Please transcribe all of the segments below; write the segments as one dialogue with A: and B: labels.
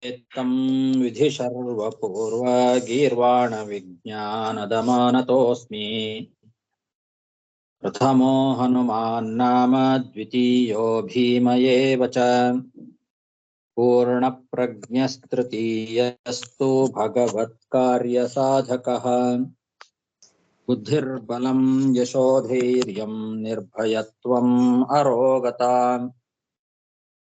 A: तं विधि सर्वपूर्व गीर्वाण विज्ञानदमानतोऽस्मि प्रथमो हनुमान्नाम द्वितीयो भीमयेव च पूर्णप्रज्ञस्तृतीयस्तु भगवत्कार्यसाधकः बुद्धिर्बलं यशोधैर्यं निर्भयत्वम् अरोगता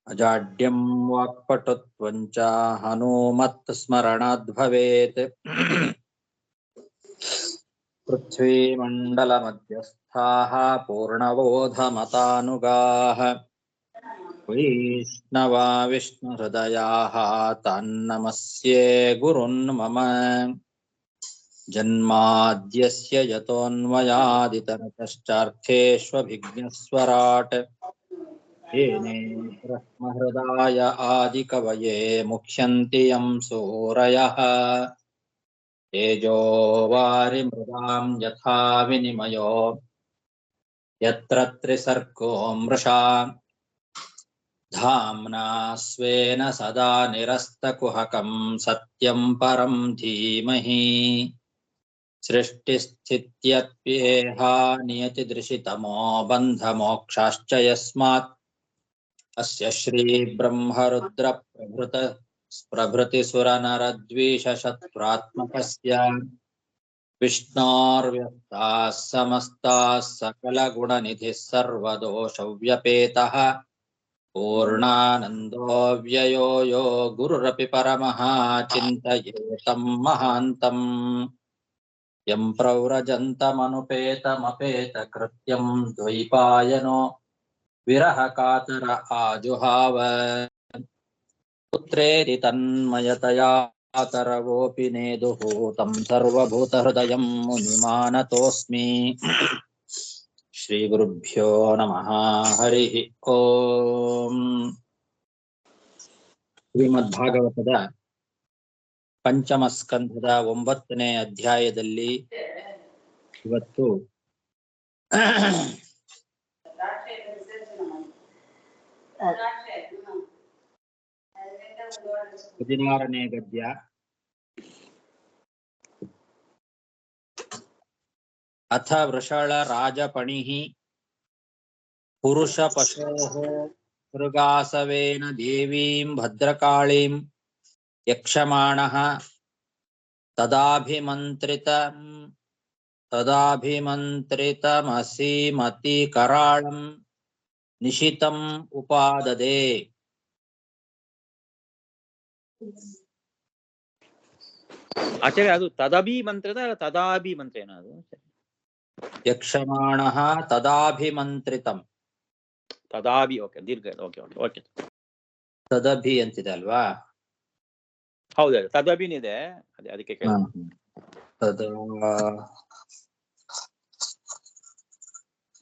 A: अजाड्यं वाक्पटुत्वं च हनूमत्स्मरणाद् भवेत् पृथ्वीमण्डलमध्यस्थाः पूर्णबोधमतानुगाः वैष्णवा विष्णुहृदयाः तान्नमस्ये गुरुन् मम जन्माद्यस्य यतोऽन्वयादितरतश्चार्थेष्वभिज्ञस्वराट् येने ब्रह्महृदाय आदिकवये मुह्यन्ति यं सूरयः तेजो वारिमृदां यथा विनिमयो यत्र त्रिसर्गो मृषा धाम्ना स्वेन सदा निरस्तकुहकं सत्यं परं धीमहि सृष्टिस्थित्यप्येहा नियतिदृशितमो बन्धमोक्षाश्च यस्मात् अस्य श्रीब्रह्मरुद्रप्रभृतिसुरनरद्वीषशत्रुरात्मकस्य विष्णोर्व्यस्ताः समस्ताः सकलगुणनिधिः सर्वदोषव्यपेतः पूर्णानन्दो व्ययो यो गुरुरपि परमः चिन्तयेतं महान्तम् यं प्रव्रजन्तमनुपेतमपेतकृत्यं द्वैपायनो विरहकातर आजुहाव पुत्रेति तन्मयतया तरवोऽपि नेदुः तं सर्वभूतहृदयं मुनिमानतोऽस्मि श्रीगुरुभ्यो नमः हरिः ओम् ಶ್ರೀಮದ್ಭಾಗವತದ ಪಂಚಮ ಸ್ಕಂಧದ 9ನೇ ಅಧ್ಯಾಯದಲ್ಲಿ ಇವತ್ತು 16ನೇ ಗದ್ಯ ಅಥ ವೃಷಳ ರಾಜಪಣಿಃ ಪುರುಷ ಪಶೋಃ ಮೃಗಾಸವೇನ ದೇವೀಂ ಭದ್ರಕಾಳೀಂ ಯಕ್ಷಮಾಣಃ ತದಾಭಿಮಂತ್ರಿತಮಸೀಮತಿ ನಿಶಿತಂ ಉಪಾದದೆ.
B: ಆಚಾರ್ಯ, ಅದು ತದಭಿಮಂತ್ರಿತ ತದಾಭಿಮಂತ್ರೇನ? ಅದು
A: ಯಕ್ಷಮಾಣಃ ತದಾಭಿಮಂತ್ರಿತಂ.
B: ತದಾಭಿ, ಓಕೆ, ದೀರ್ಘ, ಓಕೆ ಓಕೆ ಓಕೆ.
A: ತದಭಿ ಅಂತಿದೆ ಅಲ್ವಾ?
B: ಹೌದು, ತದಭಿನಿದೆ, ಅದಕ್ಕೆ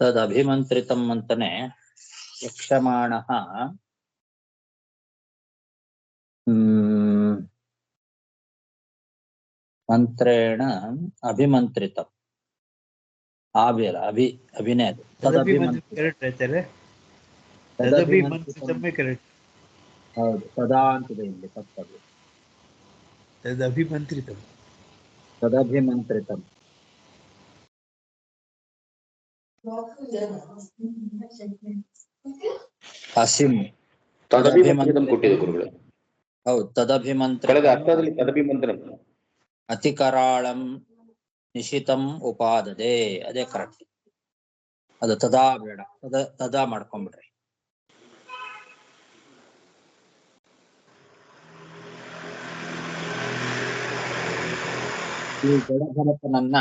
A: ತದಭಿಮಂತ್ರಿತಂ ಅಂತಾನೆ. ಯಕ್ಷಮಾಣಃ ಮಂತ್ರೇಣ ಅಭಿಮಂತ್ರಿತಂ. ಅಭಿನಯ ಹೌದು, ತದಾ ಅಂತಿದೆ ಇಲ್ಲಿ ತಪ್ಪದು.
C: ತದಭಿಮಂತ್ರಿತಂ
A: ಅಸಿಂ
D: ಕೊಟ್ಟಿದೆ ಗುರುಗಳೇ.
A: ಹೌದು,
D: ತದಭಿಮಂತ್ರಣ
A: ಅತಿಕರಾಳಂ ನಿಶಿತಂ ಉಪಾದದೆ. ಅದೇ ಕರೆಕ್ಟ್. ಅದು ತದಾ ಬೇಡ, ತದಾ ಮಾಡ್ಕೊಂಡ್ಬಿಡ್ರಿ. ಈ ಜಡಭರತನನ್ನ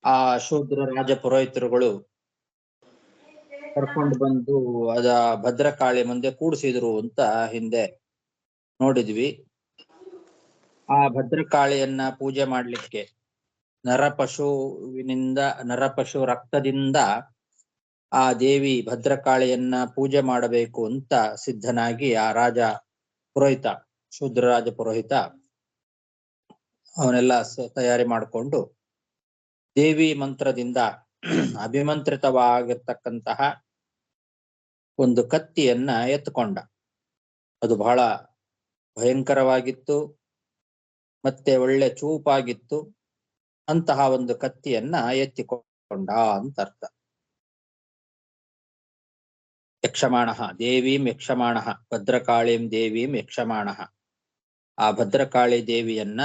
A: ಆ ಶೂದ್ರ ರಾಜ ಪುರೋಹಿತರುಗಳು ಕರ್ಕೊಂಡು ಬಂದು ಅದ ಭದ್ರಕಾಳಿ ಮುಂದೆ ಕೂಡಿಸಿದ್ರು ಅಂತ ಹಿಂದೆ ನೋಡಿದ್ವಿ. ಆ ಭದ್ರಕಾಳಿಯನ್ನ ಪೂಜೆ ಮಾಡ್ಲಿಕ್ಕೆ ನರಪಶು ರಕ್ತದಿಂದ ಆ ದೇವಿ ಭದ್ರಕಾಳಿಯನ್ನ ಪೂಜೆ ಮಾಡಬೇಕು ಅಂತ ಸಿದ್ಧನಾಗಿ ಆ ಶೂದ್ರ ರಾಜ ಪುರೋಹಿತ ಅವನೆಲ್ಲ ತಯಾರಿ ಮಾಡಿಕೊಂಡು ದೇವಿ ಮಂತ್ರದಿಂದ ಅಭಿಮಂತ್ರಿತವಾಗಿರ್ತಕ್ಕಂತಹ ಒಂದು ಕತ್ತಿಯನ್ನ ಎತ್ಕೊಂಡ. ಅದು ಬಹಳ
C: ಭಯಂಕರವಾಗಿತ್ತು, ಮತ್ತೆ ಒಳ್ಳೆ ಚೂಪಾಗಿತ್ತು. ಅಂತಹ ಒಂದು ಕತ್ತಿಯನ್ನ ಎತ್ತಿಕೊಂಡ ಅಂತ ಅರ್ಥ. ಯಕ್ಷಮಾಣ ದೇವೀಂ ಯಕ್ಷಮಾಣ ಭದ್ರಕಾಳೀಂ ದೇವೀಂ ಯಕ್ಷಮಾಣ. ಆ ಭದ್ರಕಾಳಿ ದೇವಿಯನ್ನ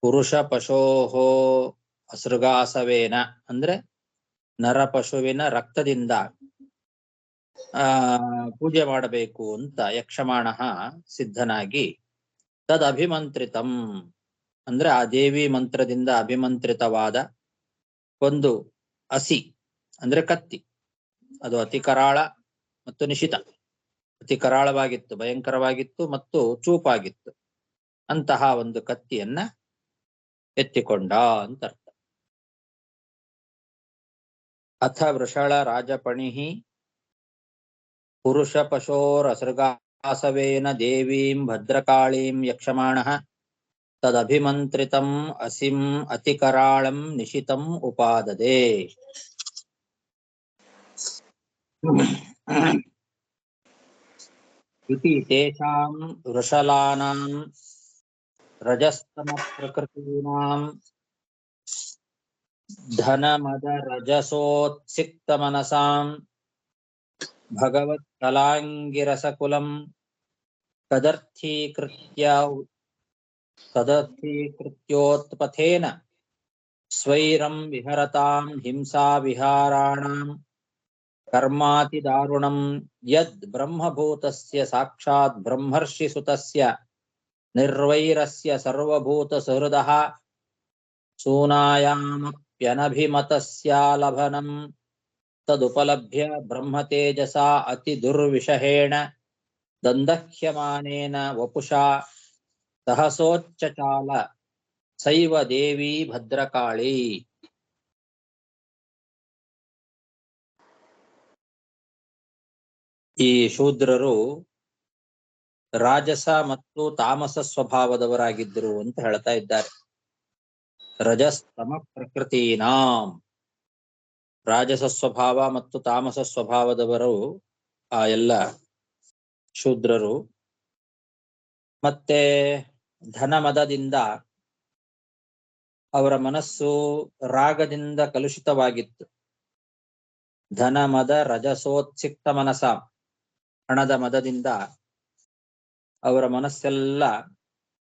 C: ಪುರುಷ ಪಶೋಹೋ ಅಸೃಗಾಸವೇನ ಅಂದ್ರೆ ನರ ಪಶುವಿನ ರಕ್ತದಿಂದ ಪೂಜೆ ಮಾಡಬೇಕು ಅಂತ ಯಕ್ಷಮಾಣ ಸಿದ್ಧನಾಗಿ ತದ್ ಅಭಿಮಂತ್ರಿತಂ ಅಂದ್ರೆ ಆ ದೇವಿ ಮಂತ್ರದಿಂದ ಅಭಿಮಂತ್ರಿತವಾದ ಒಂದು ಅಸಿ ಅಂದ್ರೆ ಕತ್ತಿ, ಅದು ಅತಿ ಕರಾಳ ಮತ್ತು ನಿಶಿತ. ಅತಿ ಕರಾಳವಾಗಿತ್ತು, ಭಯಂಕರವಾಗಿತ್ತು ಮತ್ತು ಚೂಪಾಗಿತ್ತು. ಅಂತಹ ಒಂದು ಕತ್ತಿಯನ್ನ ಎತ್ತಿಕೊಂಡ ಅಂತ ಅರ್ಥ. ಅಥ ವೃಷಳ ರಾಜಪಣಿಹಿ ಪುರುಷ ಪಶೋರಸೃಗಾಸವೇನ ದೇವೀಂ ಭದ್ರಕಾಳೀಂ ಯಕ್ಷಮಾಣಃ ತದಭಿಮಂತ್ರಿತಂ ಅಸಿಂ ಅತಿಕರಾಳಂ ನಿಶಿತಂ ಉಪಾದದೆ. ಇತಿ ತೇಷಾಂ ವೃಷಲಾನಾಂ ರಜಸ್ತಮ ಪ್ರಕೃತೀನಾಂ ಧನಮದ ರಜಸೋತ್ಸಿಕ್ತ ಮನಸಾಂ ಭಗವತ್ ಕಲಾಂಗಿರಸಕುಲಂ ತದರ್ಥೀಕೃತ್ಯೋತ್ಪಥೇನ ಸ್ವೈರಂ ವಿಹರತಾಂ ಹಿಂಸಾ ವಿಹಾರಾಣಾಂ ಕರ್ಮಾತಿ ದಾರುಣಂ ಯದ್ ಬ್ರಹ್ಮಭೂತಸ್ಯ ಸಾಕ್ಷಾತ್ ಬ್ರಹ್ಮರ್ಷಿ ಸುತಸ್ಯ ನಿರ್ವೈರಸ್ಯ ಸರ್ವಭೂತ ಸುಹೃದಃ ಸೂನಾಯಾಮಪ್ಯನಭಿಮತಸ್ಯಾಲಭನಂ ತದುಪಲಭ್ಯ ಬ್ರಹ್ಮತೇಜಸಾ ಅತಿ ದುರ್ವಿಷಹೇಣ ದಂದಹ್ಯಮಾನೇನ ವಪುಷಾ ಸಹಸೋಚ್ಚಚಾಲ ಸೈವ ದೇವಿ ಭದ್ರಕಾಳಿ. ಈ ಶೂದ್ರರು ರಾಜಸ ಮತ್ತು ತಾಮಸ ಸ್ವಭಾವದವರಾಗಿದ್ದರು ಅಂತ ಹೇಳ್ತಾ ಇದ್ದಾರೆ. ರಜಸ್ತಮ ಪ್ರಕೃತೀನಾಂ, ರಾಜಸ ಸ್ವಭಾವ ಮತ್ತು ತಾಮಸ ಸ್ವಭಾವದವರು ಆ ಎಲ್ಲ ಶೂದ್ರರು. ಮತ್ತೆ ಧನಮದದಿಂದ ಅವರ ಮನಸ್ಸು ರಾಗದಿಂದ ಕಲುಷಿತವಾಗಿತ್ತು. ಧನಮದ ರಜಸೋತ್ಸಿಕ್ತ ಮನಸ, ಹಣದ ಮದದಿಂದ ಅವರ ಮನಸ್ಸೆಲ್ಲ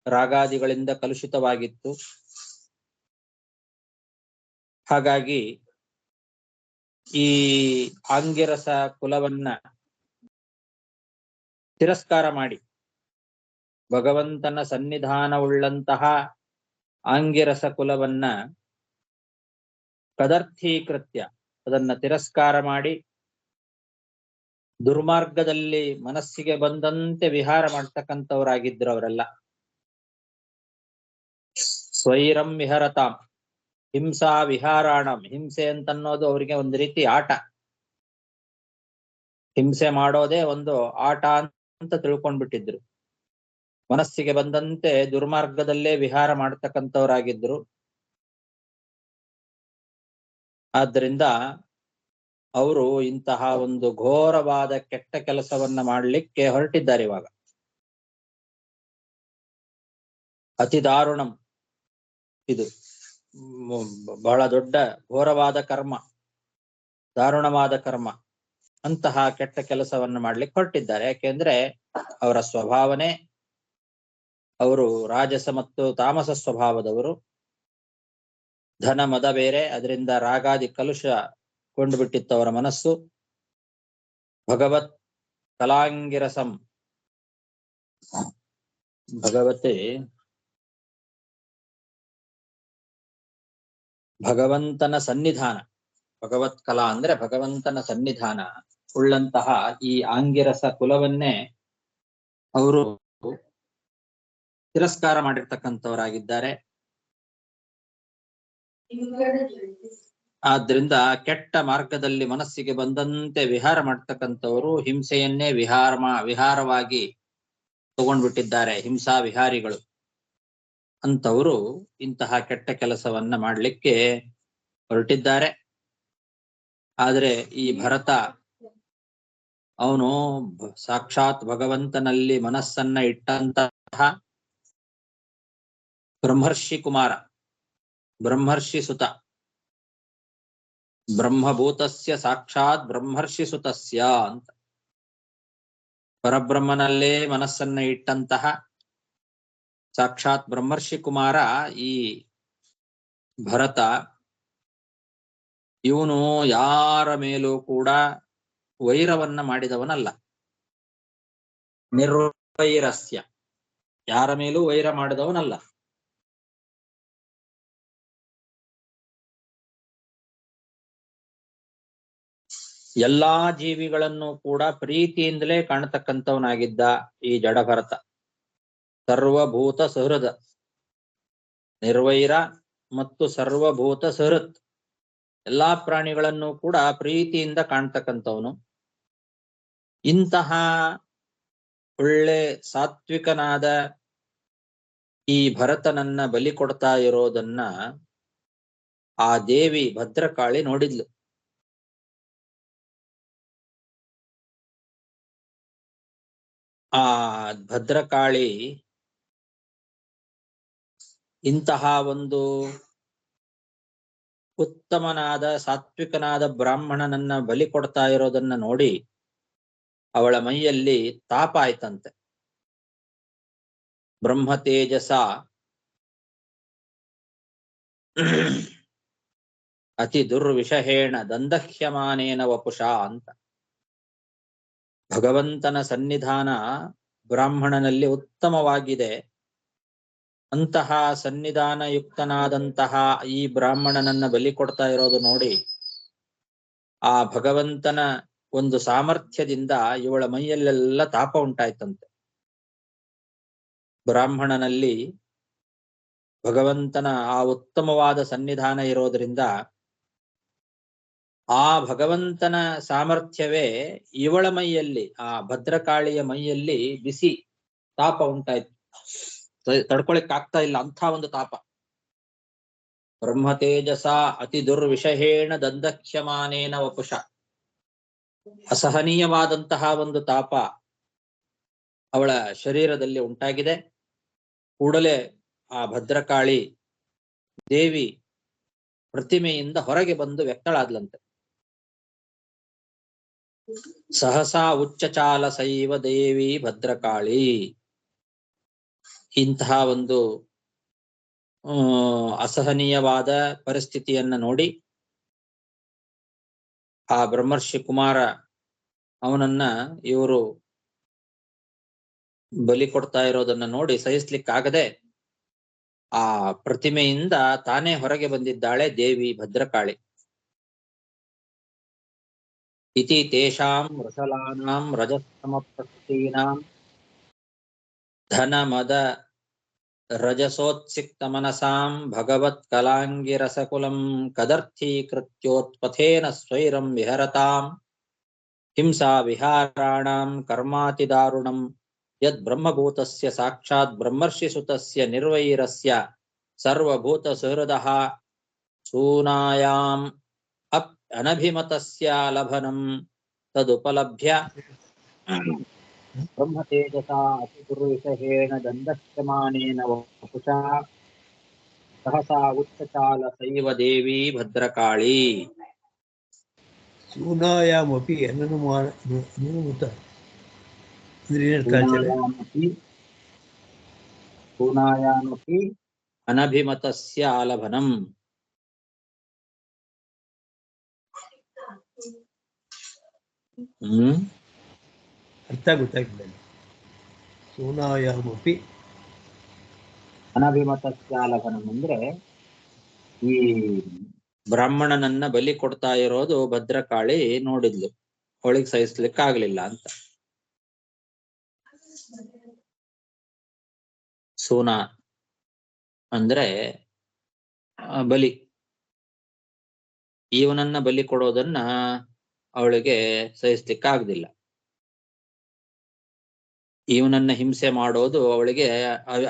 C: ರಾಗಾದಿಗಳಿಂದ ಕಲುಷಿತವಾಗಿತ್ತು. ಹಾಗಾಗಿ ಈ ಆಂಗಿರಸ ಕುಲವನ್ನ ತಿರಸ್ಕಾರ ಮಾಡಿ ಭಗವಂತನ ಸನ್ನಿಧಾನವುಳ್ಳಂತಹ ಆಂಗಿರಸ ಕುಲವನ್ನ ಕದರ್ಥೀಕೃತ್ಯ ಅದನ್ನ ತಿರಸ್ಕಾರ ಮಾಡಿ ದುರ್ಮಾರ್ಗದಲ್ಲಿ ಮನಸ್ಸಿಗೆ ಬಂದಂತೆ ವಿಹಾರ ಮಾಡ್ತಕ್ಕಂಥವರಾಗಿದ್ರು ಅವರೆಲ್ಲ. ಸ್ವೈರಂ ವಿಹರತಾಂ, ಹಿಂಸಾ ವಿಹಾರಾಣಂ, ಹಿಂಸೆ ಅಂತನ್ನೋದು ಅವರಿಗೆ ಒಂದು ರೀತಿ ಆಟ. ಹಿಂಸೆ ಮಾಡೋದೇ ಒಂದು ಆಟ ಅಂತ ತಿಳ್ಕೊಂಡ್ಬಿಟ್ಟಿದ್ರು. ಮನಸ್ಸಿಗೆ ಬಂದಂತೆ ದುರ್ಮಾರ್ಗದಲ್ಲೇ ವಿಹಾರ ಮಾಡ್ತಕ್ಕಂಥವರಾಗಿದ್ರು. ಆದ್ದರಿಂದ ಅವರು ಇಂತಹ ಒಂದು ಘೋರವಾದ ಕೆಟ್ಟ ಕೆಲಸವನ್ನ ಮಾಡಲಿಕ್ಕೆ ಹೊರಟಿದ್ದಾರೆ ಇವಾಗ. ಅತಿ ದಾರುಣಂ, ಇದು ಬಹಳ ದೊಡ್ಡ ಘೋರವಾದ ಕರ್ಮ, ದಾರುಣವಾದ ಕರ್ಮ. ಅಂತಹ ಕೆಟ್ಟ ಕೆಲಸವನ್ನ ಮಾಡ್ಲಿಕ್ಕೆ ಹೊರಟಿದ್ದಾರೆ. ಯಾಕೆಂದ್ರೆ ಅವರ ಸ್ವಭಾವನೆ, ಅವರು ರಾಜಸ ಮತ್ತು ತಾಮಸ ಸ್ವಭಾವದವರು. ಧನ ಮದ ಬೇರೆ, ಅದರಿಂದ ರಾಗಾದಿ ಕಲುಷ ಕೊಂಡು ಬಿಟ್ಟಿತ್ತು ಅವರ ಮನಸ್ಸು. ಭಗವತ್ ಕಲಾಂಗಿರಸಂ, ಭಗವಂತನ ಸನ್ನಿಧಾನ, ಭಗವತ್ ಕಲಾ ಅಂದ್ರೆ ಭಗವಂತನ ಸನ್ನಿಧಾನ ಉಳ್ಳಂತಹ ಈ ಆಂಗಿರಸ ಕುಲವನ್ನೇ ಅವರು ತಿರಸ್ಕಾರ ಮಾಡಿರ್ತಕ್ಕಂಥವರಾಗಿದ್ದಾರೆ. ಆದ್ರಿಂದ ಕೆಟ್ಟ ಮಾರ್ಗದಲ್ಲಿ ಮನಸ್ಸಿಗೆ ಬಂದಂತೆ ವಿಹಾರ ಮಾಡ್ತಕ್ಕಂಥವರು ಹಿಂಸೆಯನ್ನೇ ವಿಹಾರವಾಗಿ ತಗೊಂಡ್ಬಿಟ್ಟಿದ್ದಾರೆ, ಹಿಂಸಾ ವಿಹಾರಿಗಳು. ಅಂತವರು ಇಂತಹ ಕೆಟ್ಟ ಕೆಲಸವನ್ನ ಮಾಡಲಿಕ್ಕೆ ಹೊರಟಿದ್ದಾರೆ. ಆದರೆ ಈ ಭರತ ಅವನು ಸಾಕ್ಷಾತ್ ಭಗವಂತನಲ್ಲಿ ಮನಸ್ಸನ್ನ ಇಟ್ಟಂತಹ ಬ್ರಹ್ಮರ್ಷಿ ಕುಮಾರ, ಬ್ರಹ್ಮರ್ಷಿ ಸುತ, ಬ್ರಹ್ಮಭೂತಸ್ಯ ಸಾಕ್ಷಾತ್ ಬ್ರಹ್ಮರ್ಷಿ ಸುತಸ್ಯ ಅಂತ. ಪರಬ್ರಹ್ಮನಲ್ಲೇ ಮನಸ್ಸನ್ನ ಇಟ್ಟಂತಹ ಸಾಕ್ಷಾತ್ ಬ್ರಹ್ಮರ್ಷಿ ಕುಮಾರ ಈ ಭರತ. ಇವನು ಯಾರ ಮೇಲೂ ಕೂಡ ವೈರವನ್ನ ಮಾಡಿದವನಲ್ಲ. ನಿರ್ವೈರಸ್ಯ, ಯಾರ ಮೇಲೂ ವೈರ ಮಾಡಿದವನಲ್ಲ. ಎಲ್ಲಾ ಜೀವಿಗಳನ್ನು ಕೂಡ ಪ್ರೀತಿಯಿಂದಲೇ ಕಾಣತಕ್ಕಂಥವನಾಗಿದ್ದ ಈ ಜಡಭರತ. ಸರ್ವಭೂತ ಸುಹೃದ, ನಿರ್ವೈರ ಮತ್ತು ಸರ್ವಭೂತ ಸುಹೃತ್, ಎಲ್ಲಾ ಪ್ರಾಣಿಗಳನ್ನು ಕೂಡ ಪ್ರೀತಿಯಿಂದ ಕಾಣ್ತಕ್ಕಂಥವನು. ಇಂತಹ ಒಳ್ಳೆ ಸಾತ್ವಿಕನಾದ ಈ ಭರತನನ್ನ ಬಲಿ ಕೊಡ್ತಾ ಇರೋದನ್ನ ಆ ದೇವಿ ಭದ್ರಕಾಳಿ ನೋಡಿದ್ಲು. ಆ ಭದ್ರಕಾಳಿ ಇಂತಹ ಒಂದು ಉತ್ತಮನಾದ ಸಾತ್ವಿಕನಾದ ಬ್ರಾಹ್ಮಣನನ್ನ ಬಲಿ ಕೊಡ್ತಾ ಇರೋದನ್ನ ನೋಡಿ ಅವಳ ಮೈಯಲ್ಲಿ ತಾಪ ಆಯ್ತಂತೆ. ಬ್ರಹ್ಮ ತೇಜಸ ಅತಿ ದುರ್ವಿಷಹೇಣ ದಂದಹ್ಯಮಾನೇನ ವಪುಷ ಅಂತ. ಭಗವಂತನ ಸನ್ನಿಧಾನ ಬ್ರಾಹ್ಮಣನಲ್ಲಿ ಉತ್ತಮವಾಗಿದೆ. ಅಂತಹ ಸನ್ನಿಧಾನ ಯುಕ್ತನಾದಂತಹ ಈ ಬ್ರಾಹ್ಮಣನನ್ನ ಬಲಿ ಕೊಡ್ತಾ ಇರೋದು ನೋಡಿ ಆ ಭಗವಂತನ ಒಂದು ಸಾಮರ್ಥ್ಯದಿಂದ ಇವಳ ಮೈಯಲ್ಲೆಲ್ಲ ತಾಪ ಉಂಟಾಯ್ತಂತೆ. ಬ್ರಾಹ್ಮಣನಲ್ಲಿ ಭಗವಂತನ ಆ ಉತ್ತಮವಾದ ಸನ್ನಿಧಾನ ಇರೋದ್ರಿಂದ ಆ ಭಗವಂತನ ಸಾಮರ್ಥ್ಯವೇ ಇವಳ ಮೈಯಲ್ಲಿ, ಆ ಭದ್ರಕಾಳಿಯ ಮೈಯಲ್ಲಿ ಬಿಸಿ ತಾಪ ಉಂಟಾಯ್ತು. ತಡ್ಕೊಳಿಕ್ ಆಗ್ತಾ ಇಲ್ಲ, ಅಂಥ ಒಂದು ತಾಪ. ಬ್ರಹ್ಮ ತೇಜಸ ಅತಿ ದುರ್ವಿಷಹೇಣ ದಂದಹ್ಯಮಾನೇನ ವಪುಷ, ಅಸಹನೀಯವಾದಂತಹ ಒಂದು ತಾಪ ಅವಳ ಶರೀರದಲ್ಲಿ ಉಂಟಾಗಿದೆ. ಕೂಡಲೇ ಆ ಭದ್ರಕಾಳಿ ದೇವಿ ಪ್ರತಿಮೆಯಿಂದ ಹೊರಗೆ ಬಂದು ವ್ಯಕ್ತಳಾದ್ಲಂತೆ. ಸಹಸಾ ಉಚ್ಚಚಾಲ ಸೈವ ದೇವಿ ಭದ್ರಕಾಳಿ. ಇಂತಹ ಒಂದು ಅಸಹನೀಯವಾದ ಪರಿಸ್ಥಿತಿಯನ್ನ ನೋಡಿ ಆ ಬ್ರಹ್ಮರ್ಷಿ ಕುಮಾರ ಅವನನ್ನ ಇವರು ಬಲಿ ಕೊಡ್ತಾ ಇರೋದನ್ನ ನೋಡಿ ಸಹಿಸ್ಲಿಕ್ಕಾಗದೆ ಆ ಪ್ರತಿಮೆಯಿಂದ ತಾನೇ ಹೊರಗೆ ಬಂದಿದ್ದಾಳೆ ದೇವಿ ಭದ್ರಕಾಳಿ. ಇತಿ ತೇಷಾಂ ವೃಷಲಾನಾಂ ರಜಸ್ತಮ ಪ್ರಕೃತೀನಾಂ ಧನ ಮದ ರಜಸೋತ್ಸಿಕ್ತ ಮನಸಾಂ ಭಗವತ್ ಕಲಾಂಗಿರಸಕುಲಂ ಕದರ್ಥೀಕೃತ್ಯೋತ್ಪಥೇನ ಸ್ವೈರಂ ವಿಹರತಾಂ ಹಿಂಸಾ ವಿಹಾರಾಣಾಂ ಕರ್ಮಾತಿದಾರುಣಂ ಯದ್ ಬ್ರಹ್ಮಭೂತಸ್ಯ ಸಾಕ್ಷಾತ್ ಬ್ರಹ್ಮರ್ಷಿ ಸುತಸ್ಯ ನಿರ್ವೈರಸ್ಯ ಸರ್ವಭೂತ ಸುಹೃದಃ ಸೂನಾಯಾಂ ಅನಭಿಮತಸ್ಯ ಲಭನಂ ತದುಪಲಭ್ಯ ಬ್ರಹ್ಮ ತೇಜಸ ಅತಿ ದುರ್ವಿಷಹೇಣ ದಂದಹ್ಯಮಾನೇನ ವಪುಷಾ ಸಹಸಾ ಉಚ್ಚಚಾಲ ಸೈವ ದೇವಿ ಭದ್ರಕಾಳಿ.
E: ಸೂನಾಯಾಮಪಿ ಅನನುಮತ
C: ಸೂನಾಯಾಮಪಿ ಅನಭಿಮತಸ್ಯ ಆಲಭನಂ.
E: ಅರ್ಥ ಗೊತ್ತಾಗಿಲ್ಲ. ಸೂನಾಯಾಮಪಿ
C: ಅನಭಿಮತಸ್ಯಾಲಭನಂ ಅಂದ್ರೆ ಈ ಬ್ರಾಹ್ಮಣನನ್ನ ಬಲಿ ಕೊಡ್ತಾ ಇರೋದು ಭದ್ರಕಾಳಿ ನೋಡಿದ್ಲು, ಅವಳಿಗೆ ಸಹಿಸ್ಲಿಕ್ಕೆ ಆಗ್ಲಿಲ್ಲ ಅಂತ. ಸೂನಾ ಅಂದ್ರೆ ಬಲಿ, ಇವನನ್ನ ಬಲಿ ಕೊಡೋದನ್ನ ಅವಳಿಗೆ ಸಹಿಸ್ಲಿಕ್ಕೆ ಆಗ್ಲಿಲ್ಲ. ಇವನನ್ನ ಹಿಂಸೆ ಮಾಡೋದು ಅವಳಿಗೆ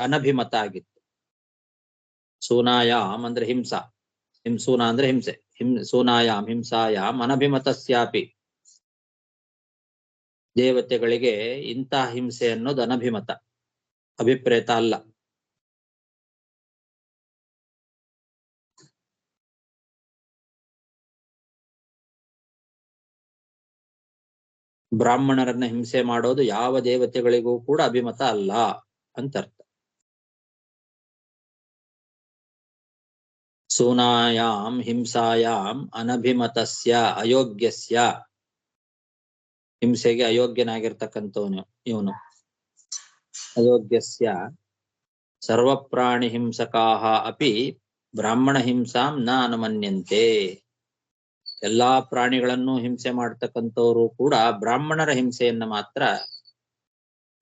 C: ಅನಭಿಮತ ಆಗಿತ್ತು. ಸೂನಾಯಾಮ್ ಅಂದ್ರೆ ಹಿಂಸಾ, ಸೂನಾ ಅಂದ್ರೆ ಹಿಂಸೆ, ಸೂನಾಯಾಮ್ ಹಿಂಸಾಯಾಮ್ ಅನಭಿಮತಸ್ಯಾಪಿ ದೇವತೆಗಳಿಗೆ ಇಂತಹ ಹಿಂಸೆ ಅನ್ನೋದು ಅನಭಿಮತ, ಅಭಿಪ್ರೇತ ಅಲ್ಲ. ಬ್ರಾಹ್ಮಣರನ್ನ ಹಿಂಸೆ ಮಾಡೋದು ಯಾವ ದೇವತೆಗಳಿಗೂ ಕೂಡ ಅಭಿಮತ ಅಲ್ಲ ಅಂತ ಅರ್ಥ. ಸೂನಾಯಾಂ ಹಿಂಸಾಯಾಂ ಅನಭಿಮತಸ್ಯ ಅಯೋಗ್ಯಸ್ಯ, ಹಿಂಸೆಗೆ ಅಯೋಗ್ಯನಾಗಿರ್ತಕ್ಕಂಥವನು ಇವನು. ಅಯೋಗ್ಯಸ್ಯ ಸರ್ವಪ್ರಾಣಿ ಹಿಂಸಕಾಹ ಅಪಿ ಬ್ರಾಹ್ಮಣ ಹಿಂಸಾಂ ನ ಅನುಮನ್ಯಂತೆ. ಎಲ್ಲಾ ಪ್ರಾಣಿಗಳನ್ನು ಹಿಂಸೆ ಮಾಡ್ತಕ್ಕಂಥವರು ಕೂಡ ಬ್ರಾಹ್ಮಣರ ಹಿಂಸೆಯನ್ನ ಮಾತ್ರ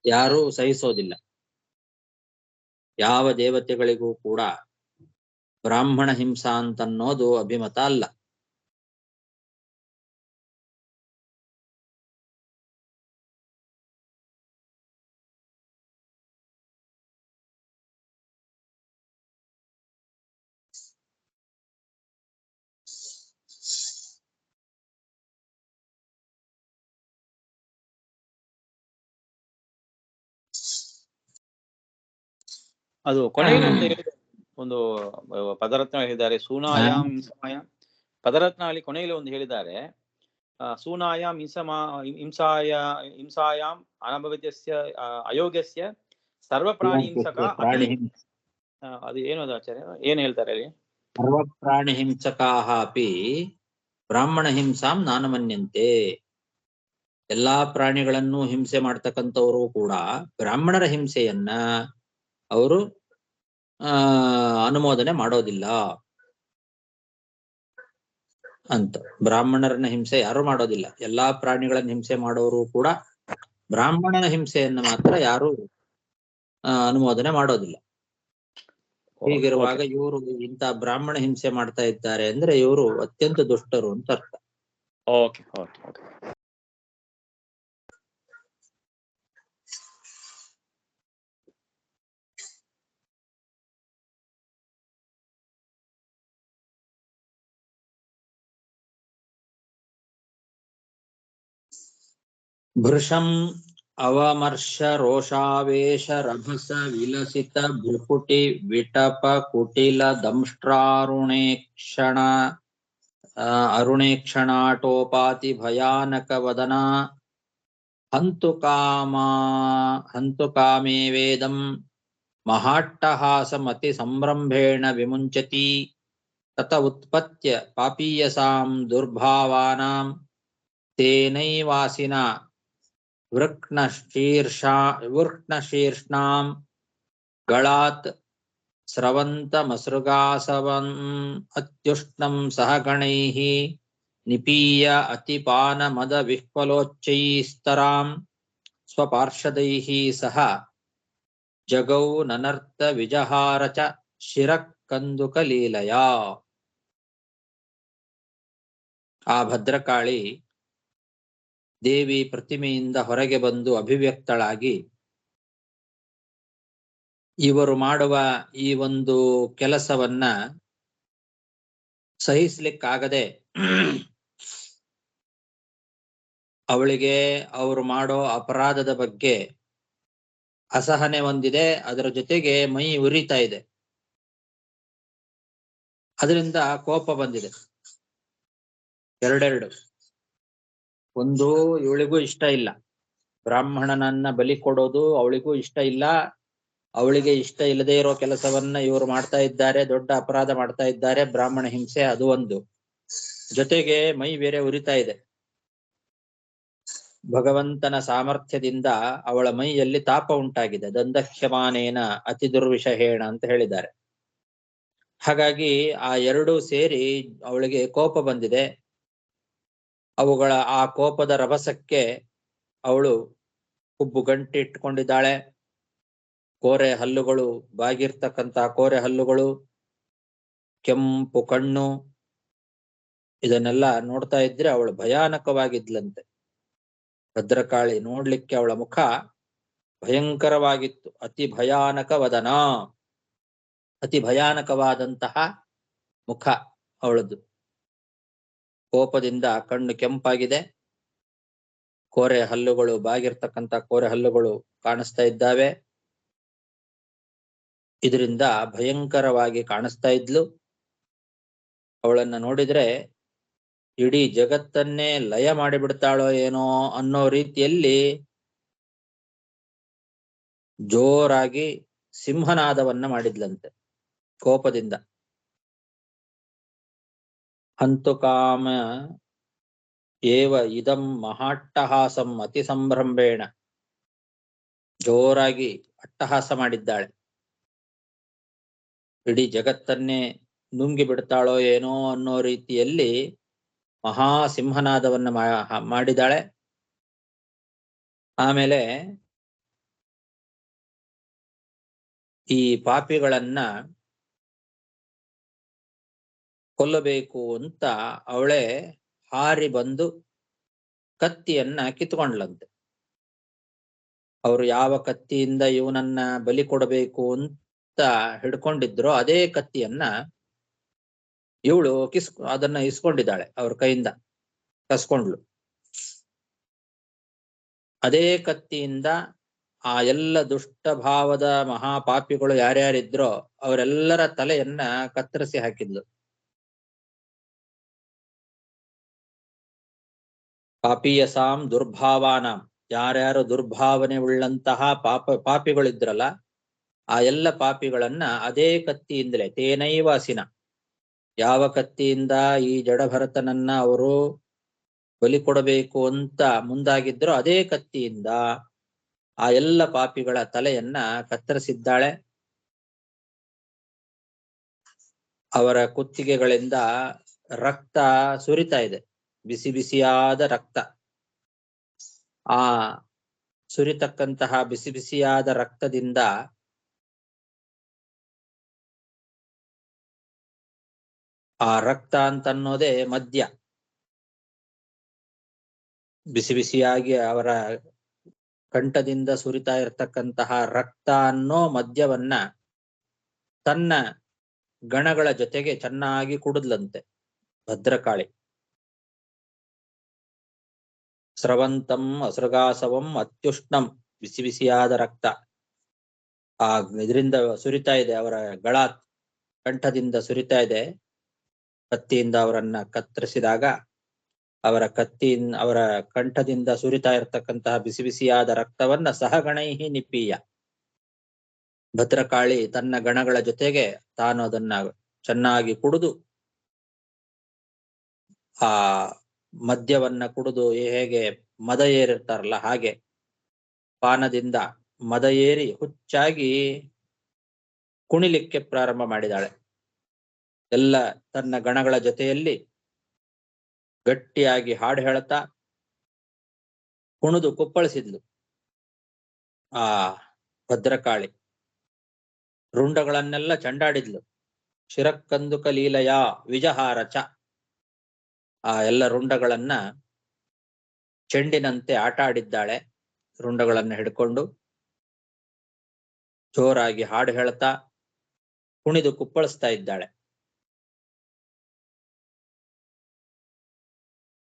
C: ಯಾರೂ ಸಹಿಸೋದಿಲ್ಲ. ಯಾವ ದೇವತೆಗಳಿಗೂ ಕೂಡ ಬ್ರಾಹ್ಮಣ ಹಿಂಸಾ ಅಂತನ್ನೋದು ಅಭಿಮತ ಅಲ್ಲ.
B: ಅದು ಕೊನೆಯಲ್ಲಿ ಒಂದು ಪದರತ್ನ ಹೇಳಿದ್ದಾರೆ, ಸೂನಾಯಾಮ್ ಹಿಂಸಾಯಾಮ್. ಪದರತ್ನಲ್ಲಿ ಕೊನೆಯಲ್ಲಿ ಒಂದು ಹೇಳಿದ್ದಾರೆ, ಸೂನಾಯಾಮ್ ಹಿಂಸಾಯಾಮ್ ಅನಭವಿತ್ಯಸ್ಯ ಅಯೋಗ್ಯಸ್ಯ ಸರ್ವಪ್ರಾಣಿ ಹಿಂಸಕ. ಅದು ಏನು ಅದು ಆಚಾರ್ಯ, ಏನ್ ಹೇಳ್ತಾರೆ ಅಲ್ಲಿ?
C: ಸರ್ವಪ್ರಾಣಿ ಹಿಂಸಕಾಹ ಅಪಿ ಬ್ರಾಹ್ಮಣ ಹಿಂಸಾಂ ನಾನುಮನ್ಯಂತೆ. ಎಲ್ಲಾ ಪ್ರಾಣಿಗಳನ್ನು ಹಿಂಸೆ ಮಾಡ್ತಕ್ಕಂಥವರು ಕೂಡ ಬ್ರಾಹ್ಮಣರ ಹಿಂಸೆಯನ್ನ ಅವರು ಅನುಮೋದನೆ ಮಾಡೋದಿಲ್ಲ ಅಂತ. ಬ್ರಾಹ್ಮಣರನ್ನ ಹಿಂಸೆ ಯಾರು ಮಾಡೋದಿಲ್ಲ. ಎಲ್ಲಾ ಪ್ರಾಣಿಗಳನ್ನ ಹಿಂಸೆ ಮಾಡೋರು ಕೂಡ ಬ್ರಾಹ್ಮಣನ ಹಿಂಸೆಯನ್ನ ಮಾತ್ರ ಯಾರು ಅನುಮೋದನೆ ಮಾಡೋದಿಲ್ಲ. ಹೀಗಿರುವಾಗ ಇವರು ಇಂಥ ಬ್ರಾಹ್ಮಣ ಹಿಂಸೆ ಮಾಡ್ತಾ ಇದ್ದಾರೆ ಅಂದ್ರೆ ಇವರು ಅತ್ಯಂತ ದುಷ್ಟರು ಅಂತ ಅರ್ಥ.
B: Okay okay okay.
C: ಭೃಶಂ ಅವಮರ್ಶ ರೋಷಾವೇಶ ರಭಸ ವಿಲಸಿತ ಭ್ರುಕುಟಿ ವಿಟಪ ಕುಟಿಲ ದಂಷ್ಟ್ರಾರುಣೇಕ್ಷಣ ಅರುಣೇಕ್ಷಣಾಟೋಪಾತಿ ಭಯಾನಕ ವದನ ಹಂತು ಕಾಮೇ ವೇದಂ ಮಹಾಟ್ಟಹಾಸಮತಿ ಸಂಭ್ರಂಭೇಣ ವಿಮುಂಚತಿ ತತ ಉತ್ಪತ್ಯ ಪಾಪೀಯಸಾಂ ದುರ್ಭಾವಾನಾಂ ತೇನೈವಾಸಿನ ವೃಕ್ಣಶೀರ್ಷ್ಣಾಂ ಗಳಾತ್ ಸ್ರವಂತಮಸೃಗಾಸವಂ ಅತ್ಯುಷ್ಣಂ ಸಹ ಗಣೈಃ ನಿಪೀಯ ಅತಿಪಾನ ಮದ ವಿಹ್ವಲೋಚ್ಚೈಸ್ತರಾಂ ಸ್ವಪಾರ್ಷದೈಃ ಸಹ ಜಗೌ ನನರ್ಥ ವಿಜಹಾರ ಚ ಶಿರಕಂದುಕ ಲೀಲಯಾ. ಆ ಭದ್ರಕಾಳಿ ದೇವಿ ಪ್ರತಿಮೆಯಿಂದ ಹೊರಗೆ ಬಂದು ಅಭಿವ್ಯಕ್ತಳಾಗಿ ಇವರು ಮಾಡುವ ಈ ಒಂದು ಕೆಲಸವನ್ನ ಸಹಿಸ್ಲಿಕ್ಕಾಗದೆ ಅವಳಿಗೆ ಅವರು ಮಾಡೋ ಅಪರಾಧದ ಬಗ್ಗೆ ಅಸಹನೆ ಹೊಂದಿದೆ. ಅದರ ಜೊತೆಗೆ ಮೈ ಉರಿತಾ ಇದೆ, ಅದರಿಂದ ಕೋಪ ಬಂದಿದೆ. ಎರಡೆರಡು. ಒಂದು, ಇವಳಿಗೂ ಇಷ್ಟ ಇಲ್ಲ ಬ್ರಾಹ್ಮಣನನ್ನ ಬಲಿ ಕೊಡೋದು, ಅವಳಿಗೂ ಇಷ್ಟ ಇಲ್ಲ. ಅವಳಿಗೆ ಇಷ್ಟ ಇಲ್ಲದೆ ಇರೋ ಕೆಲಸವನ್ನ ಇವರು ಮಾಡ್ತಾ ಇದ್ದಾರೆ, ದೊಡ್ಡ ಅಪರಾಧ ಮಾಡ್ತಾ ಇದ್ದಾರೆ, ಬ್ರಾಹ್ಮಣ ಹಿಂಸೆ, ಅದು ಒಂದು. ಜೊತೆಗೆ ಮೈ ಬೇರೆ ಉರಿತಾ ಇದೆ. ಭಗವಂತನ ಸಾಮರ್ಥ್ಯದಿಂದ ಅವಳ ಮೈಯಲ್ಲಿ ತಾಪ ಉಂಟಾಗಿದೆ. ದಂದಹ್ಯಮಾನೇನ ಅತಿ ದುರ್ವಿಷಹೇಣ ಅಂತ ಹೇಳಿದ್ದಾರೆ. ಹಾಗಾಗಿ ಆ ಎರಡೂ ಸೇರಿ ಅವಳಿಗೆ ಕೋಪ ಬಂದಿದೆ. ಆ ಕೋಪದ ರಭಸಕ್ಕೆ ಅವಳು ಹುಬ್ಬು ಗಂಟಿ ಇಟ್ಕೊಂಡಿದ್ದಾಳೆ. ಕೋರೆ ಹಲ್ಲುಗಳು, ಬಾಗಿರ್ತಕ್ಕಂಥ ಕೋರೆ ಹಲ್ಲುಗಳು, ಕೆಂಪು ಕಣ್ಣು, ಇದನ್ನೆಲ್ಲ ನೋಡ್ತಾ ಇದ್ರೆ ಅವಳು ಭಯಾನಕವಾಗಿದ್ಲಂತೆ. ಭದ್ರಕಾಳಿ ನೋಡ್ಲಿಕ್ಕೆ ಅವಳ ಮುಖ ಭಯಂಕರವಾಗಿತ್ತು. ಅತಿ ಭಯಾನಕ ವದನ, ಅತಿ ಭಯಾನಕವಾದಂತಹ ಮುಖ ಅವಳದು. ಕೋಪದಿಂದ ಕಣ್ಣು ಕೆಂಪಾಗಿದೆ, ಕೋರೆ ಹಲ್ಲುಗಳು, ಬಾಗಿರ್ತಕ್ಕಂಥ ಕೋರೆ ಹಲ್ಲುಗಳು ಕಾಣಿಸ್ತಾ ಇದ್ದಾವೆ. ಇದರಿಂದ ಭಯಂಕರವಾಗಿ ಕಾಣಿಸ್ತಾ ಇದ್ಲು. ಅವಳನ್ನ ನೋಡಿದ್ರೆ ಇಡೀ ಜಗತ್ತನ್ನೇ ಲಯ ಮಾಡಿಬಿಡ್ತಾಳೋ ಏನೋ ಅನ್ನೋ ರೀತಿಯಲ್ಲಿ ಜೋರಾಗಿ ಸಿಂಹನಾದವನ್ನ ಮಾಡಿದ್ಲಂತೆ ಕೋಪದಿಂದ. ಹಂತುಕಾಮ ಏವ ಇದಂ ಮಹಾಟ್ಟಹಾಸಂ ಅತಿ ಸಂಭ್ರಮೇಣ. ಜೋರಾಗಿ ಅಟ್ಟಹಾಸ ಮಾಡಿದ್ದಾಳೆ. ಇಡೀ ಜಗತ್ತನ್ನೇ ನುಂಗಿ ಬಿಡ್ತಾಳೋ ಏನೋ ಅನ್ನೋ ರೀತಿಯಲ್ಲಿ ಮಹಾಸಿಂಹನಾದವನ್ನ ಮಾಡಿದಾಳೆ. ಆಮೇಲೆ ಈ ಪಾಪಿಗಳನ್ನ ಕೊಲ್ಲಬೇಕು ಅಂತ ಅವಳೇ ಹಾರಿ ಬಂದು ಕತ್ತಿಯನ್ನ ಕಿತ್ಕೊಂಡ್ಲಂತೆ. ಅವರು ಯಾವ ಕತ್ತಿಯಿಂದ ಇವನನ್ನ ಬಲಿ ಕೊಡಬೇಕು ಅಂತ ಹಿಡ್ಕೊಂಡಿದ್ರೋ ಅದೇ ಕತ್ತಿಯನ್ನ ಇವಳು ಅದನ್ನ ಇಸ್ಕೊಂಡಿದ್ದಾಳೆ, ಅವ್ರ ಕೈಯಿಂದ ಕಸ್ಕೊಂಡ್ಲು. ಅದೇ ಕತ್ತಿಯಿಂದ ಆ ಎಲ್ಲ ದುಷ್ಟ ಭಾವದ ಮಹಾಪಾಪಿಗಳು ಯಾರ್ಯಾರಿದ್ರೋ ಅವರೆಲ್ಲರ ತಲೆಯನ್ನ ಕತ್ತರಿಸಿ ಹಾಕಿದ್ಲು. ಪಾಪೀಯಸಾಂ ದುರ್ಭಾವಾನಾಂ, ಯಾರ್ಯಾರು ದುರ್ಭಾವನೆ ಉಳ್ಳಂತಹ ಪಾಪಿಗಳಿದ್ರಲ್ಲ ಆ ಎಲ್ಲ ಪಾಪಿಗಳನ್ನ ಅದೇ ಕತ್ತಿಯಿಂದಲೇ ತೇನೈವಾಸಿನ, ಯಾವ ಕತ್ತಿಯಿಂದ ಈ ಜಡಭರತನನ್ನ ಅವರು ಬಲಿ ಕೊಡಬೇಕು ಅಂತ ಮುಂದಾಗಿದ್ರು ಅದೇ ಕತ್ತಿಯಿಂದ ಆ ಎಲ್ಲ ಪಾಪಿಗಳ ತಲೆಯನ್ನ ಕತ್ತರಿಸಿದ್ದಾಳೆ. ಅವರ ಕುತ್ತಿಗೆಗಳಿಂದ ರಕ್ತ ಸುರಿತಾ ಇದೆ, ಬಿಸಿ ಬಿಸಿಯಾದ ರಕ್ತ. ಆ ಸುರಿತಕ್ಕಂತಹ ಬಿಸಿ ಬಿಸಿಯಾದ ರಕ್ತದಿಂದ ಆ ರಕ್ತ ಅಂತನ್ನೋದೇ ಮದ್ಯ. ಬಿಸಿ ಬಿಸಿಯಾಗಿ ಅವರ ಕಂಠದಿಂದ ಸುರಿತಾ ಇರತಕ್ಕಂತಹ ರಕ್ತ ಅನ್ನೋ ಮದ್ಯವನ್ನ ತನ್ನ ಗಣಗಳ ಜೊತೆಗೆ ಚೆನ್ನಾಗಿ ಕುಡಿದ್ಲಂತೆ ಭದ್ರಕಾಳಿ. ಸ್ರವಂತಂ ಅಸೃಗಾಸವಂ ಅತ್ಯುಷ್ಣಂ, ಬಿಸಿ ಬಿಸಿಯಾದ ರಕ್ತ ಆ ಇದರಿಂದ ಸುರಿತಾ ಇದೆ, ಅವರ ಗಳ ಕಂಠದಿಂದ ಸುರಿತಾ ಇದೆ. ಕತ್ತಿಯಿಂದ ಅವರನ್ನ ಕತ್ತರಿಸಿದಾಗ ಅವರ ಕಂಠದಿಂದ ಸುರಿತಾ ಇರತಕ್ಕಂತಹ ಬಿಸಿ ಬಿಸಿಯಾದ ರಕ್ತವನ್ನ ಸಹಗಣೈಹಿ ನಿಪೀಯ, ಭದ್ರಕಾಳಿ ತನ್ನ ಗಣಗಳ ಜೊತೆಗೆ ತಾನು ಅದನ್ನ ಚೆನ್ನಾಗಿ ಕುಡಿದು, ಆ ಮದ್ಯವನ್ನ ಕುಡಿದು ಹೇಗೆ ಮದ ಏರಿರ್ತಾರಲ್ಲ ಹಾಗೆ ಪಾನದಿಂದ ಮದ ಏರಿ ಹುಚ್ಚಾಗಿ ಕುಣಿಲಿಕ್ಕೆ ಪ್ರಾರಂಭ ಮಾಡಿದಾಳೆ. ಎಲ್ಲ ತನ್ನ ಗಣಗಳ ಜೊತೆಯಲ್ಲಿ ಗಟ್ಟಿಯಾಗಿ ಹಾಡು ಹೇಳುತ್ತಾ ಕುಣಿದು ಕುಪ್ಪಳಿಸಿದ್ಲು ಆ ಭದ್ರಕಾಳಿ. ರುಂಡಗಳನ್ನೆಲ್ಲ ಚಂಡಾಡಿದ್ಲು. ಶಿರಕ್ಕಂದುಕ ಲೀಲಯ ವಿಜಹಾರಚ, ಆ ಎಲ್ಲ ರುಂಡಗಳನ್ನ ಚೆಂಡಿನಂತೆ ಆಟ ಆಡಿದ್ದಾಳೆ. ರುಂಡಗಳನ್ನ ಹಿಡ್ಕೊಂಡು ಜೋರಾಗಿ ಹಾಡು ಹೇಳ್ತಾ ಕುಣಿದು ಕುಪ್ಪಳಿಸ್ತಾ ಇದ್ದಾಳೆ.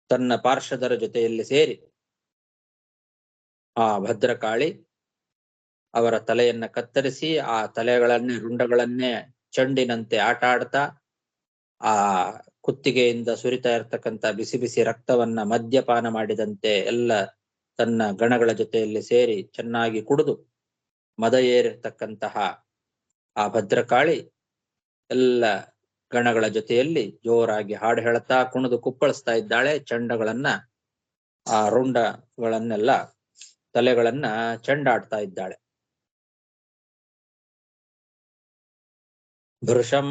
C: ತನ್ನ ಪಾರ್ಷದರ ಜೊತೆಯಲ್ಲಿ ಸೇರಿ ಆ ಭದ್ರಕಾಳಿ ಅವರ ತಲೆಯನ್ನ ಕತ್ತರಿಸಿ ಆ ತಲೆಗಳನ್ನೇ ರುಂಡಗಳನ್ನೇ ಚೆಂಡಿನಂತೆ ಆಟ ಆಡ್ತಾ ಆ ಕುತ್ತಿಗೆಯಿಂದ ಸುರಿತಾ ಇರತಕ್ಕಂತ ಬಿಸಿ ಬಿಸಿ ರಕ್ತವನ್ನ ಮದ್ಯಪಾನ ಮಾಡಿದಂತೆ ಎಲ್ಲ ತನ್ನ ಗಣಗಳ ಜೊತೆಯಲ್ಲಿ ಸೇರಿ ಚೆನ್ನಾಗಿ ಕುಡಿದು ಮದ ಏರಿರ್ತಕ್ಕಂತಹ ಆ ಭದ್ರಕಾಳಿ ಎಲ್ಲ ಗಣಗಳ ಜೊತೆಯಲ್ಲಿ ಜೋರಾಗಿ ಹಾಡು ಹೇಳ್ತಾ ಕುಣಿದು ಕುಪ್ಪಳಿಸ್ತಾ ಇದ್ದಾಳೆ. ಚಂಡಗಳನ್ನ ಆ ರುಂಡಗಳನ್ನೆಲ್ಲ ತಲೆಗಳನ್ನ ಚೆಂಡಾಡ್ತಾ ಇದ್ದಾಳೆ. ಭೃಶಂ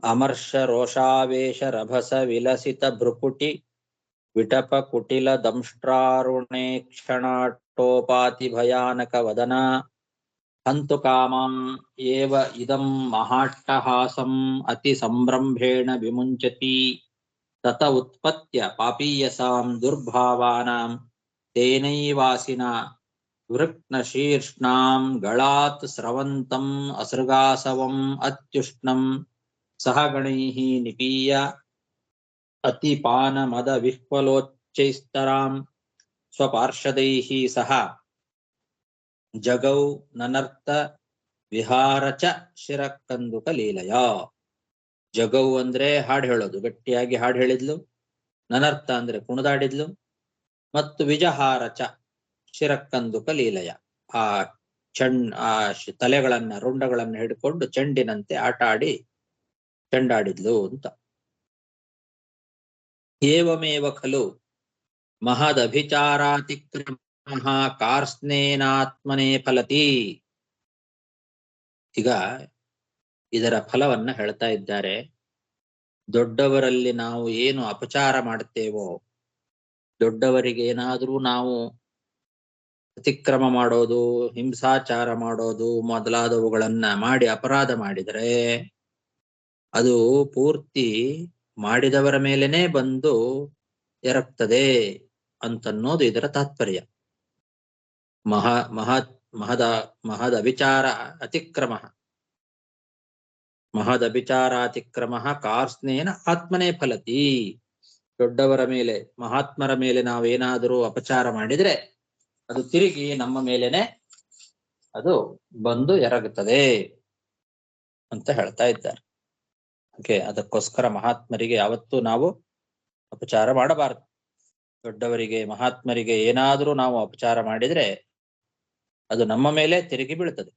C: ಅಮರ್ಷ ರೋಷಾವೇಶ ರಭಸ ವಿಲಸಿತ ಭ್ರುಕುಟಿ ವಿಟಪ ಕುಟಿಲ ದಂಷ್ಟ್ರಾರುಣೇ ಕ್ಷಣಾಟೋಪಾತಿ ಭಯಾನಕ ವದನ ಹಂತು ಕಾಮಾಂ ಏವ ಇದಂ ಮಹಾಟ್ಟಹಾಸಂ ಅತಿ ಸಂಭ್ರಮೇಣ ವಿಮುಂಚತಿ ತತ ಉತ್ಪತ್ಯ ಪಾಪೀಯಸಾಂ ದುರ್ಭಾವಾನಾಂ ತೇನೈವಾಸಿನ ವೃಕ್ನ ಶೀರ್ಷ್ಣಾಂ ಗಳಾತ್ ಸ್ರವಂತಂ ಅಸೃಗಾಸವಂ ಅತ್ಯುಷ್ಣಂ ಸಹಗಣೈಃ ನಿಪೀಯ ಅತಿಪಾನ ಮದ ವಿಹ್ವಲೋಚ್ಚ ಶಿರಶ್ಚೈಸ್ತರಾಂ ಸ್ವಪಾರ್ಷದೈಃ ಸಹ ಜಗೌ ನನರ್ಥ ವಿಹಾರ ಚ ಶಿರಕ್ಕಂದುಕ ಲೀಲಯ. ಜಗೌ ಅಂದ್ರೆ ಹಾಡು ಹೇಳೋದು, ಗಟ್ಟಿಯಾಗಿ ಹಾಡು ಹೇಳಿದ್ಲು. ನನರ್ಥ ಅಂದ್ರೆ ಕುಣಿದಾಡಿದ್ಲು. ಮತ್ತು ವಿಜಹಾರ ಚ ಶಿರಕ್ಕಂದುಕ ಲೀಲಯ, ಆ ತಲೆಗಳನ್ನ ರುಂಡಗಳನ್ನ ಹಿಡ್ಕೊಂಡು ಚೆಂಡಿನಂತೆ ಆಟ ಆಡಿ ಚೆಂಡಾಡಿದ್ಲು ಅಂತ. ಏವಮೇವ ಖಲು ಮಹದಭಿಚಾರಾತಿಕ್ರಮಃ ಕಾರ್ಸ್ನೇನಾತ್ಮನೇ ಫಲತಿ. ಈಗ ಇದರ ಫಲವನ್ನ ಹೇಳ್ತಾ ಇದ್ದಾರೆ. ದೊಡ್ಡವರಲ್ಲಿ ನಾವು ಏನು ಅಪಚಾರ ಮಾಡುತ್ತೇವೋ, ದೊಡ್ಡವರಿಗೆ ಏನಾದರೂ ನಾವು ಅತಿಕ್ರಮ ಮಾಡೋದು, ಹಿಂಸಾಚಾರ ಮಾಡೋದು ಮೊದಲಾದವುಗಳನ್ನ ಮಾಡಿ ಅಪರಾಧ ಮಾಡಿದರೆ ಅದು ಪೂರ್ತಿ ಮಾಡಿದವರ ಮೇಲೇನೆ ಬಂದು ಎರಗ್ತದೆ ಅಂತನ್ನೋದು ಇದರ ತಾತ್ಪರ್ಯ. ಮಹದಭಿಚಾರಾತಿಕ್ರಮ ಕಾರ್ಸ್ನೇನ ಆತ್ಮನೇ ಫಲತಿ. ದೊಡ್ಡವರ ಮೇಲೆ, ಮಹಾತ್ಮರ ಮೇಲೆ ನಾವೇನಾದರೂ ಅಪಚಾರ ಮಾಡಿದ್ರೆ ಅದು ತಿರುಗಿ ನಮ್ಮ ಮೇಲೇನೆ ಅದು ಬಂದು ಎರಗುತ್ತದೆ ಅಂತ ಹೇಳ್ತಾ ಇದ್ದಾರೆ. ಅದಕ್ಕೋಸ್ಕರ ಮಹಾತ್ಮರಿಗೆ ಯಾವತ್ತೂ ನಾವು ಅಪಚಾರ ಮಾಡಬಾರದು. ದೊಡ್ಡವರಿಗೆ, ಮಹಾತ್ಮರಿಗೆ ಏನಾದರೂ ನಾವು ಅಪಚಾರ ಮಾಡಿದ್ರೆ ಅದು ನಮ್ಮ ಮೇಲೆ ತಿರುಗಿ ಬೀಳ್ತದೆ.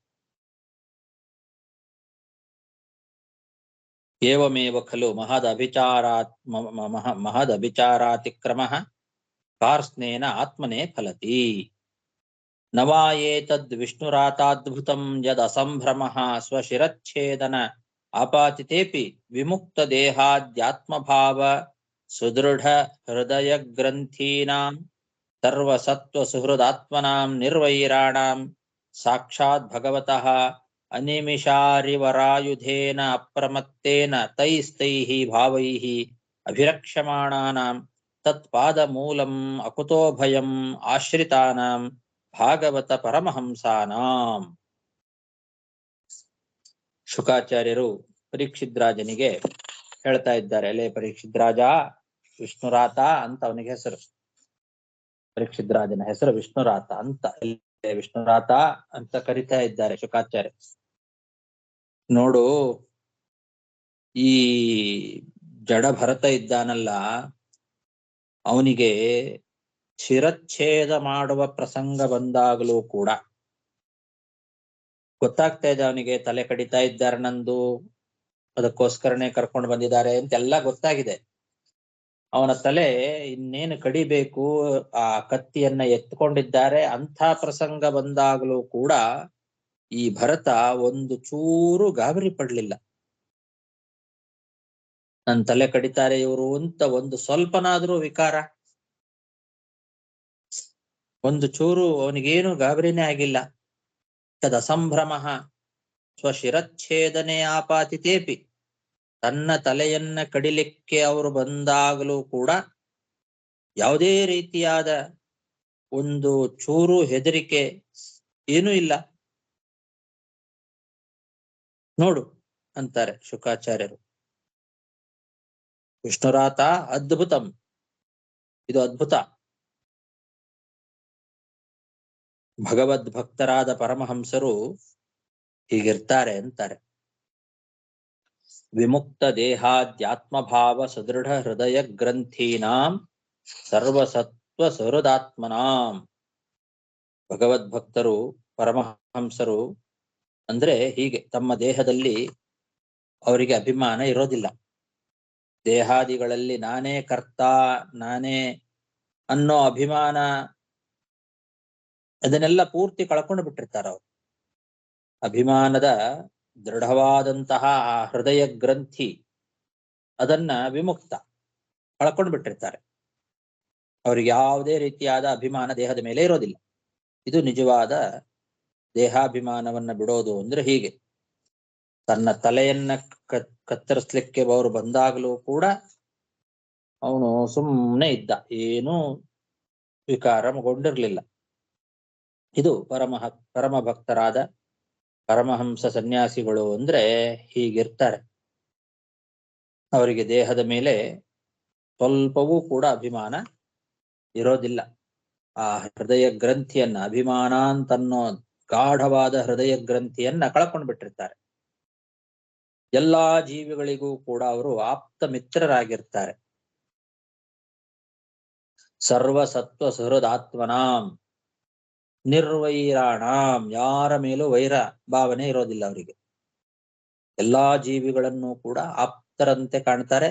C: ಏವಮೇವ ಖಲು ಮಹದಭಿಚಾರಾತಿಕ್ರಮಃ ಕಾರ್ಸ್ನೇನ ಆತ್ಮನೇ ಫಲತಿ. ನವಾಯೇತದ್ ವಿಷ್ಣುರಾತಾದ್ಭುತಂ ಯದ್ ಅಸಂಭ್ರಮಃ ಸ್ವಶಿರಚ್ಛೇದನ ಆಪಾತಿತೇಪಿ ವಿಮುಕ್ತ ದೇಹಾದ್ಯಾತ್ಮಭಾವ ಸುದೃಢ ಹೃದಯ ಗ್ರಂಥೀನಾಂ ಸರ್ವಸತ್ವ ಸುಹೃದಾತ್ಮನಾಂ ನಿರ್ವೈರಾಣಾಂ ಸಾಕ್ಷಾತ್ ಭಗವತಃ ಅನಿಮಿಷಾರಿವರಾಯುಧೇನ ಅಪ್ರಮತ್ತೇನ ತೈಸ್ತೈಃ ಭಾವೈಃ ಅಭಿರಕ್ಷ್ಯಮಾಣಾನಾಂ ತತ್ಪಾದಮೂಲಂ ಅಕುತೋ ಭಯಂ ಆಶ್ರಿತಾನಾಂ ಭಾಗವತ ಪರಮಹಂಸಾನಾಂ. ಶುಕಾಚಾರ್ಯರು ಪರೀಕ್ಷಿದ್ರಾಜನಿಗೆ ಹೇಳ್ತಾ ಇದ್ದಾರೆ, ಅಲ್ಲೇ ಪರೀಕ್ಷಿದ್ರಾಜ, ವಿಷ್ಣುರಾತ ಅಂತ ಅವನಿಗೆ ಹೆಸರು. ಪರೀಕ್ಷಿದ್ರಾಜನ ಹೆಸರು ವಿಷ್ಣುರಾತ ಅಂತ, ವಿಷ್ಣುರಾತ ಅಂತ ಕರಿತಾ ಇದ್ದಾರೆ ಶುಕಾಚಾರ್ಯ. ನೋಡು, ಈ ಜಡ ಭರತ ಇದ್ದಾನಲ್ಲ, ಅವನಿಗೆ ಶಿರಚ್ಛೇದ ಮಾಡುವ ಪ್ರಸಂಗ ಬಂದಾಗಲೂ ಕೂಡ ಗೊತ್ತಾಗ್ತಾ ಇದೆ, ಅವನಿಗೆ ತಲೆ ಕಡಿತಾ ಇದ್ದಾರೆ ನಂದು, ಅದಕ್ಕೋಸ್ಕರನೇ ಕರ್ಕೊಂಡು ಬಂದಿದ್ದಾರೆ ಅಂತೆಲ್ಲ ಗೊತ್ತಾಗಿದೆ. ಅವನ ತಲೆ ಇನ್ನೇನು ಕಡಿಬೇಕು, ಆ ಕತ್ತಿಯನ್ನ ಎತ್ಕೊಂಡಿದ್ದಾರೆ. ಅಂಥ ಪ್ರಸಂಗ ಬಂದಾಗಲೂ ಕೂಡ ಈ ಭರತ ಒಂದು ಚೂರು ಗಾಬರಿ ಪಡ್ಲಿಲ್ಲ. ನನ್ನ ತಲೆ ಕಡಿತಾರೆ ಇವರು ಅಂತ ಒಂದು ಸ್ವಲ್ಪನಾದ್ರೂ ವಿಕಾರ, ಒಂದು ಚೂರು ಅವನಿಗೇನು ಗಾಬರಿನೇ ಆಗಿಲ್ಲ. ತದಸಂಭ್ರಮ ಸ್ವಶಿರಚ್ಛೇದನೆ ಆಪಾತಿತೇಪಿ, ತನ್ನ ತಲೆಯನ್ನ ಕಡಿಲಿಕ್ಕೆ ಅವರು ಬಂದಾಗಲೂ ಕೂಡ ಯಾವುದೇ ರೀತಿಯಾದ ಒಂದು ಚೂರು ಹೆದರಿಕೆ ಏನೂ ಇಲ್ಲ. ನೋಡು ಅಂತಾರೆ ಶುಕಾಚಾರ್ಯರು. ವಿಷ್ಣುರಾತ ಅದ್ಭುತಂ, ಇದು ಅದ್ಭುತ. ಭಗವದ್ಭಕ್ತರಾದ ಪರಮಹಂಸರು ಹೀಗಿರ್ತಾರೆ ಅಂತಾರೆ. ವಿಮುಕ್ತ ದೇಹಾದ್ಯಾತ್ಮಭಾವ ಸದೃಢ ಹೃದಯ ಗ್ರಂಥೀನಾಂ ಸರ್ವಸತ್ವ ಸಹೃದಾತ್ಮನಾಂ. ಭಗವದ್ಭಕ್ತರು, ಪರಮಹಂಸರು ಅಂದ್ರೆ ಹೀಗೆ, ತಮ್ಮ ದೇಹದಲ್ಲಿ ಅವರಿಗೆ ಅಭಿಮಾನ ಇರೋದಿಲ್ಲ. ದೇಹಾದಿಗಳಲ್ಲಿ ನಾನೇ ಕರ್ತ, ನಾನೇ ಅನ್ನೋ ಅಭಿಮಾನ ಅದನ್ನೆಲ್ಲ ಪೂರ್ತಿ ಕಳ್ಕೊಂಡು ಬಿಟ್ಟಿರ್ತಾರೆ ಅವರು. ಅಭಿಮಾನದ ದೃಢವಾದಂತಹ ಆ ಹೃದಯ ಗ್ರಂಥಿ ಅದನ್ನ ವಿಮುಕ್ತ ಕಳ್ಕೊಂಡು ಬಿಟ್ಟಿರ್ತಾರೆ. ಅವ್ರಿಗೆ ಯಾವುದೇ ರೀತಿಯಾದ ಅಭಿಮಾನ ದೇಹದ ಮೇಲೆ ಇರೋದಿಲ್ಲ. ಇದು ನಿಜವಾದ ದೇಹಾಭಿಮಾನವನ್ನ ಬಿಡೋದು ಅಂದ್ರೆ ಹೀಗೆ. ತನ್ನ ತಲೆಯನ್ನ ಕತ್ತರಿಸ್ಲಿಕ್ಕೆ ಅವರು ಬಂದಾಗಲೂ ಕೂಡ ಅವನು ಸುಮ್ಮನೆ ಇದ್ದ, ಏನೂ ವಿಕಾರಗೊಂಡಿರ್ಲಿಲ್ಲ. ಇದು ಪರಮ ಭಕ್ತರಾದ ಪರಮಹಂಸ ಸನ್ಯಾಸಿಗಳು ಅಂದ್ರೆ ಹೀಗಿರ್ತಾರೆ. ಅವರಿಗೆ ದೇಹದ ಮೇಲೆ ಸ್ವಲ್ಪವೂ ಕೂಡ ಅಭಿಮಾನ ಇರೋದಿಲ್ಲ. ಆ ಹೃದಯ ಗ್ರಂಥಿಯನ್ನ, ಅಭಿಮಾನ ಅಂತನ್ನೋ ಗಾಢವಾದ ಹೃದಯ ಗ್ರಂಥಿಯನ್ನ ಕಳ್ಕೊಂಡು ಬಿಟ್ಟಿರ್ತಾರೆ. ಎಲ್ಲಾ ಜೀವಿಗಳಿಗೂ ಕೂಡ ಅವರು ಆಪ್ತ ಮಿತ್ರರಾಗಿರ್ತಾರೆ. ಸರ್ವಸತ್ವ ಸುಹೃದಾತ್ಮನಾಂ ನಿರ್ವೈರಾಣಾಂ, ಯಾರ ಮೇಲೂ ವೈರ ಭಾವನೆ ಇರೋದಿಲ್ಲ ಅವರಿಗೆ. ಎಲ್ಲಾ ಜೀವಿಗಳನ್ನು ಕೂಡ ಆಪ್ತರಂತೆ ಕಾಣ್ತಾರೆ,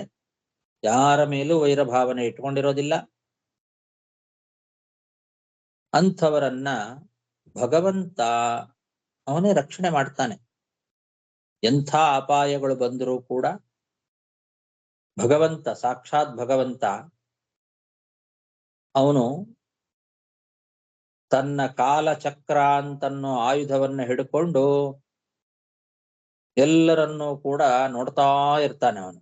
C: ಯಾರ ಮೇಲೂ ವೈರ ಭಾವನೆ ಇಟ್ಕೊಂಡಿರೋದಿಲ್ಲ. ಅಂಥವರನ್ನ ಭಗವಂತ ಅವನೇ ರಕ್ಷಣೆ ಮಾಡ್ತಾನೆ. ಎಂಥ ಅಪಾಯಗಳು ಬಂದರೂ ಕೂಡ ಭಗವಂತ, ಸಾಕ್ಷಾತ್ ಭಗವಂತ ಅವನು ತನ್ನ ಕಾಲಚಕ್ರ ಅಂತನ್ನೋ ಆಯುಧವನ್ನ ಹಿಡ್ಕೊಂಡು ಎಲ್ಲರನ್ನೂ ಕೂಡ ನೋಡ್ತಾ ಇರ್ತಾನೆ. ಅವನು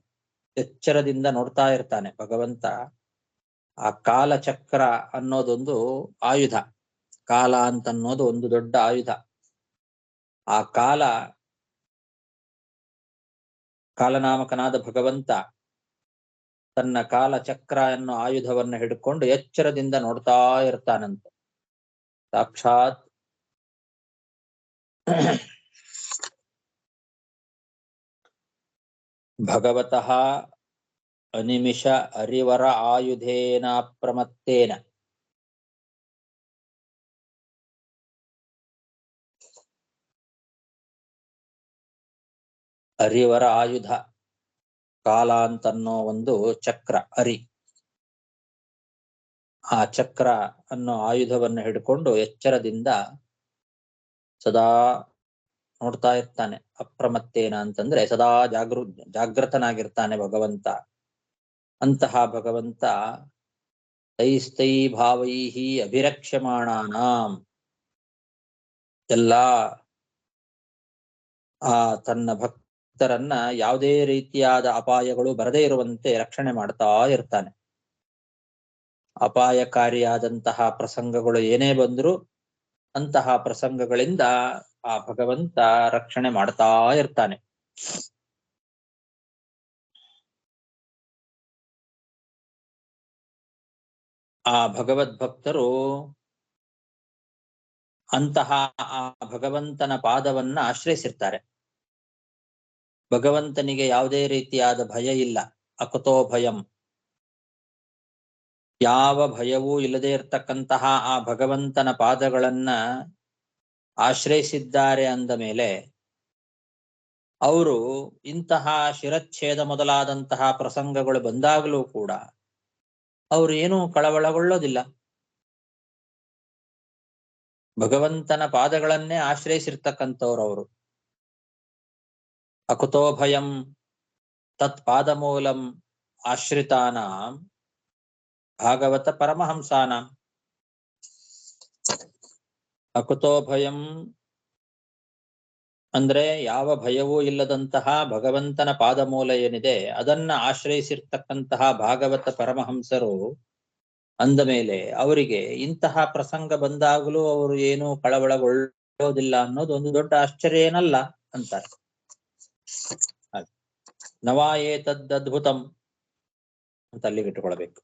C: ಎಚ್ಚರದಿಂದ ನೋಡ್ತಾ ಇರ್ತಾನೆ ಭಗವಂತ. ಆ ಕಾಲಚಕ್ರ ಅನ್ನೋದೊಂದು ಆಯುಧ, ಕಾಲ ಅಂತನ್ನೋದು ಒಂದು ದೊಡ್ಡ ಆಯುಧ. ಆ ಕಾಲನಾಮಕನಾದ ಭಗವಂತ ತನ್ನ ಕಾಲಚಕ್ರ ಅನ್ನೋ ಆಯುಧವನ್ನ ಹಿಡ್ಕೊಂಡು ಎಚ್ಚರದಿಂದ ನೋಡ್ತಾ ಇರ್ತಾನಂತೆ. ಸಾಕ್ಷಾತ್ ಭಗವತಃ ಅನಿಮಿಷ ಅರಿವರ ಆಯುಧೇನ ಪ್ರಮತ್ತೇನ. ಅರಿವರ ಆಯುಧ, ಕಾಲ ಅಂತನ್ನೋ ಒಂದು ಚಕ್ರ, ಅರಿ. ಆ ಚಕ್ರ ಅನ್ನೋ ಆಯುಧವನ್ನು ಹಿಡ್ಕೊಂಡು ಎಚ್ಚರದಿಂದ ಸದಾ ನೋಡ್ತಾ ಇರ್ತಾನೆ. ಅಪ್ರಮತ್ತೇನ ಅಂತಂದ್ರೆ ಸದಾ ಜಾಗೃತನಾಗಿರ್ತಾನೆ ಭಗವಂತ. ಅಂತಹ ಭಗವಂತ ತೈಸ್ತೈ ಭಾವೈಹಿ ಅಭಿರಕ್ಷ್ಯಮಾಣಾನಾಂ, ಎಲ್ಲ ಆ ತನ್ನ ಭಕ್ತರನ್ನ ಯಾವುದೇ ರೀತಿಯಾದ ಅಪಾಯಗಳು ಬರದೇ ಇರುವಂತೆ ರಕ್ಷಣೆ ಮಾಡ್ತಾ ಇರ್ತಾನೆ. ಅಪಾಯಕಾರಿಯಾದಂತಹ ಪ್ರಸಂಗಗಳು ಏನೇ ಬಂದರೂ ಅಂತಹ ಪ್ರಸಂಗಗಳಿಂದ ಆ ಭಗವಂತ ರಕ್ಷಣೆ ಮಾಡ್ತಾ ಇರ್ತಾನೆ. ಆ ಭಗವದ್ಭಕ್ತರು ಅಂತಹ ಆ ಭಗವಂತನ ಪಾದವನ್ನ ಆಶ್ರಯಿಸಿರ್ತಾರೆ. ಭಗವಂತನಿಗೆ ಯಾವುದೇ ರೀತಿಯಾದ ಭಯ ಇಲ್ಲ. ಅಕುತೋ ಭಯಂ, ಯಾವ ಭಯವೂ ಇಲ್ಲದೆ ಇರತಕ್ಕಂತಹ ಆ ಭಗವಂತನ ಪಾದಗಳನ್ನ ಆಶ್ರಯಿಸಿದ್ದಾರೆ ಅಂದ ಮೇಲೆ ಅವರು ಇಂತಹ ಶಿರಚ್ಛೇದ ಮೊದಲಾದಂತಹ ಪ್ರಸಂಗಗಳು ಬಂದಾಗಲೂ ಕೂಡ ಅವರು ಏನೂ ಕಳವಳಗೊಳ್ಳೋದಿಲ್ಲ. ಭಗವಂತನ ಪಾದಗಳನ್ನೇ ಆಶ್ರಯಿಸಿರ್ತಕ್ಕಂಥವ್ರು ಅವರು. ಅಕುತೋ ಭಯಂ ತತ್ ಪಾದಮೂಲಂ ಆಶ್ರಿತಾನಾಂ ಭಾಗವತ ಪರಮಹಂಸಾನಾಂ. ಅಕುತೋ ಭಯಂ ಅಂದ್ರೆ ಯಾವ ಭಯವೂ ಇಲ್ಲದಂತಹ ಭಗವಂತನ ಪಾದಮೂಲ ಏನಿದೆ ಅದನ್ನ ಆಶ್ರಯಿಸಿರ್ತಕ್ಕಂತಹ ಭಾಗವತ ಪರಮಹಂಸರು ಅಂದ ಮೇಲೆ ಅವರಿಗೆ ಇಂತಹ ಪ್ರಸಂಗ ಬಂದಾಗಲೂ ಅವರು ಏನೂ ಕಳವಳಗೊಳ್ಳೋದಿಲ್ಲ ಅನ್ನೋದು ಒಂದು ದೊಡ್ಡ ಆಶ್ಚರ್ಯ ಏನಲ್ಲ ಅಂತಾರೆ. ನವಾ ಏತದ್ ಅದ್ಭುತಂ ಅಂತ ಅಲ್ಲಿಗೆ ಇಟ್ಟುಕೊಳ್ಬೇಕು.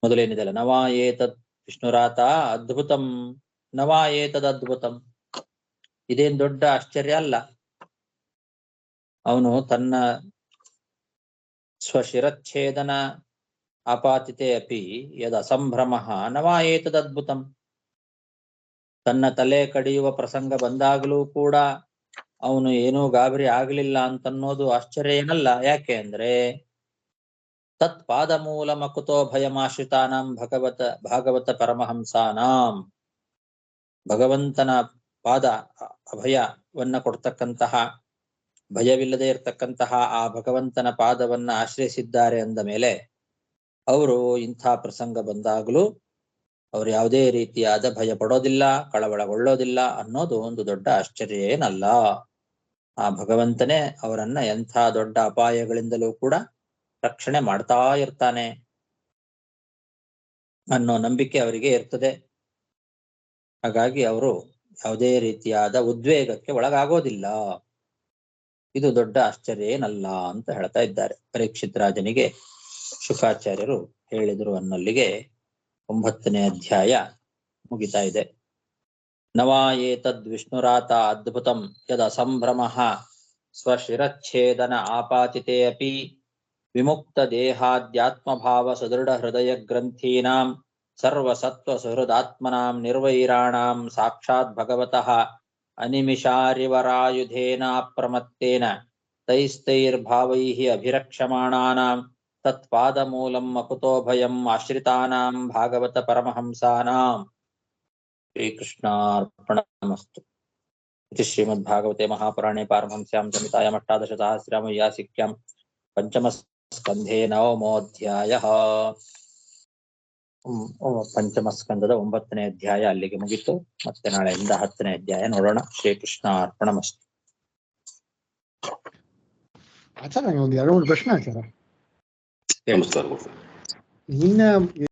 C: ಮೊದಲೇನಿದೆಲ್ಲ ನವಾ ಏತದ್ ವಿಷ್ಣುರಾತ ಅದ್ಭುತಂ, ನವಾ ಏತದ್ ಅದ್ಭುತಂ, ಇದೇನ್ ದೊಡ್ಡ ಆಶ್ಚರ್ಯ ಅಲ್ಲ. ಅವನು ತನ್ನ ಸ್ವಶಿರಚ್ಛೇದನ ಆಪಾತಿತೆ ಅಪಿ ಯದ ಅಸಂಭ್ರಮ ನವಾ ಏತದ್ ಅದ್ಭುತಂ. ತನ್ನ ತಲೆ ಕಡಿಯುವ ಪ್ರಸಂಗ ಬಂದಾಗಲೂ ಕೂಡ ಅವನು ಏನೂ ಗಾಬರಿ ಆಗ್ಲಿಲ್ಲ ಅಂತನ್ನೋದು ಆಶ್ಚರ್ಯ ಏನಲ್ಲ. ಯಾಕೆ ಅಂದ್ರೆ ತತ್ ಪಾದ ಮೂಲ ಮಕುತೋ ಭಯಮಾಶ್ರಿತಾನಾಂ ಭಾಗವತ ಪರಮಹಂಸಾನಾಂ. ಭಗವಂತನ ಪಾದ ಅಭಯವನ್ನ ಕೊಡ್ತಕ್ಕಂತಹ, ಭಯವಿಲ್ಲದೆ ಇರತಕ್ಕಂತಹ ಆ ಭಗವಂತನ ಪಾದವನ್ನ ಆಶ್ರಯಿಸಿದ್ದಾರೆ ಅಂದ ಮೇಲೆ ಅವರು ಇಂಥ ಪ್ರಸಂಗ ಬಂದಾಗಲೂ ಅವರು ಯಾವುದೇ ರೀತಿಯಾದ ಭಯ ಪಡೋದಿಲ್ಲ, ಕಳವಳಗೊಳ್ಳೋದಿಲ್ಲ ಅನ್ನೋದು ಒಂದು ದೊಡ್ಡ ಆಶ್ಚರ್ಯ ಏನಲ್ಲ. ಆ ಭಗವಂತನೇ ಅವರನ್ನ ಎಂಥ ದೊಡ್ಡ ಅಪಾಯಗಳಿಂದಲೂ ಕೂಡ ರಕ್ಷಣೆ ಮಾಡ್ತಾ ಇರ್ತಾನೆ ಅನ್ನೋ ನಂಬಿಕೆ ಅವರಿಗೆ ಇರ್ತದೆ. ಹಾಗಾಗಿ ಅವರು ಯಾವುದೇ ರೀತಿಯಾದ ಉದ್ವೇಗಕ್ಕೆ ಒಳಗಾಗೋದಿಲ್ಲ. ಇದು ದೊಡ್ಡ ಆಶ್ಚರ್ಯ ಏನಲ್ಲ ಅಂತ ಹೇಳ್ತಾ ಇದ್ದಾರೆ. ಪರೀಕ್ಷಿತ್ ರಾಜನಿಗೆ ಶುಕಾಚಾರ್ಯರು ಹೇಳಿದರು ಅನ್ನಲ್ಲಿಗೆ 9ನೇ ಅಧ್ಯಾಯ ಮುಗಿತಾ ಇದೆ. ನವಾ ಏತದ್ ವಿಷ್ಣುರಾತ ಅದ್ಭುತಂ ಯದ ಸಂಭ್ರಮಃ ಸ್ವಶಿರಚ್ಛೇದನ ಆಪಾತಿತೆ ಅಪಿ ವಿಮುಕ್ತ ದೇಹಾದ್ಯಾತ್ಮಭಾವ ಸುದೃಢ ಹೃದಯ ಗ್ರಂಥೀನಾಂ ಸರ್ವಸತ್ವ ಸುಹೃದಾತ್ಮನಾಂ ನಿರ್ವೈರಾಣಾಂ ಸಾಕ್ಷಾತ್ ಭಗವತಃ ಅನಿಮಿಷಾರಿವರಾಯುಧೇನ ಪ್ರಮತ್ತೇನ ತೈಸ್ತೈರ್ಭಾವೈಃ ಅಭಿರಕ್ಷಮಾಣಾನಾಂ ತತ್ಪಾದಮೂಲಂ ಅಕುತೋ ಭಯಂ ಆಶ್ರಿತಾನಾಂ ಭಾಗವತ ಪರಮಹಂಸಾನಾಂ. ಶ್ರೀಕೃಷ್ಣಾರ್ಪಣಮಸ್ತು. ಇತಿ ಶ್ರೀಮದ್ಭಾಗವತೆ ಮಹಾಪುರಾಣೇ ಪಾರಮಹಂಸ್ಯಾಂ ಸಂಹಿತಾಯಾಂ ಅಷ್ಟಾದಶಸಹಸ್ರಾಂ ವೈಯಾಸಿಕ್ಯಾಂ ಪಂಚಮಸ್ಕಂಧೇ ನವಮೋऽಧ್ಯಾಯಃ. ಪಂಚಮಸ್ಕಂದದ 9ನೇ ಅಧ್ಯಾಯ ಅಲ್ಲಿಗೆ ಮುಗಿತು. ಮತ್ತೆ ನಾಳೆಯಿಂದ 10ನೇ ಅಧ್ಯಾಯ ನೋಡೋಣ. ಶ್ರೀಕೃಷ್ಣಾರ್ಪಣಮಸ್ತು.
F: ಆಚಾರ್ಯ, ಒಂದು 2-3 ಪ್ರಶ್ನೆ ಆಚಾರ.
D: ನಮಸ್ಕಾರ ಗುರುಗಳೇ.
F: ಇನ್ನ